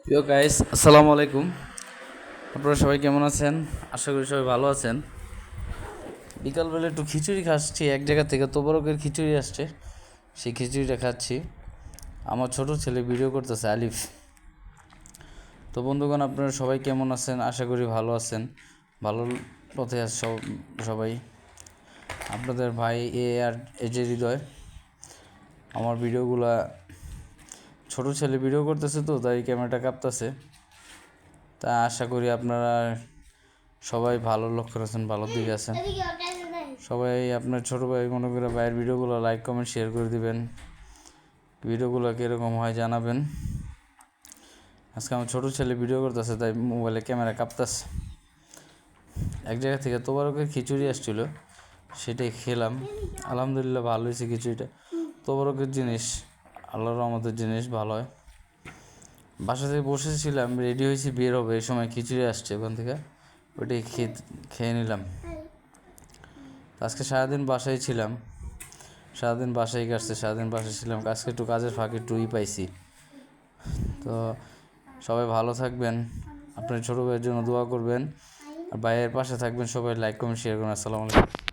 প্রিয় গাইস, আসসালামু আলাইকুম। আপনারা সবাই কেমন আছেন? আশা করি সবাই ভালো আছেন। বিকালবেলা একটু খিচুড়ি খাচ্ছি, এক জায়গা থেকে তোবরকের খিচুড়ি আসছে, সেই খিচুড়িটা খাচ্ছি। আমার ছোট ছেলে ভিডিও করতেছে, আলিফ। তো বন্ধুগণ, আপনারা সবাই কেমন আছেন? আশা করি ভালো আছেন, ভালো পথে আছে সবাই। আপনাদের ভাই আর এজে হৃদয়। আমার ভিডিওগুলা ছোট ছেলে ভিডিও করতেছে, তো তাই ক্যামেরাটা কাঁপতেছে। তা আশা করি আপনারা সবাই ভালো লক্ষ্য আছেন, ভালো দিকে আছেন। সবাই আপনার ছোটো ভাই মনে করে ভাইয়ের ভিডিওগুলো লাইক কমেন্ট শেয়ার করে দিবেন। ভিডিওগুলো কীরকম হয় জানাবেন। আজকে আমার ছোটো ছেলে ভিডিও করতেছে, তাই মোবাইলে ক্যামেরা কাঁপতেছে। এক জায়গা থেকে তোবারকের খিচুড়ি আসছিলো, সেটাই খেলাম। আলহামদুলিল্লাহ ভালো হয়েছে খিচুড়িটা। তোবারকের জিনিস, আল্লাহর রহমতের জিনিস ভালো হয়। বাসা থেকে বসেছিলাম, রেডি হয়েছি, বের হবে, এই সময় খিচুড়ি আসছে ওখান থেকে, ওইটাই খেয়ে নিলাম। আজকে সারাদিন বাসায় ছিলাম, সারাদিন বাসায় কাটছে, সারাদিন বাসায় ছিলাম। আজকে একটু কাজের ফাঁকে একটু পাইছি। তো সবাই ভালো থাকবেন, আপনার ছোটো ভাইয়ের জন্য দোয়া করবেন, আর ভাইয়ের পাশে থাকবেন। সবাই লাইক কমেন্ট শেয়ার করুন। আসসালামু আলাইকুম।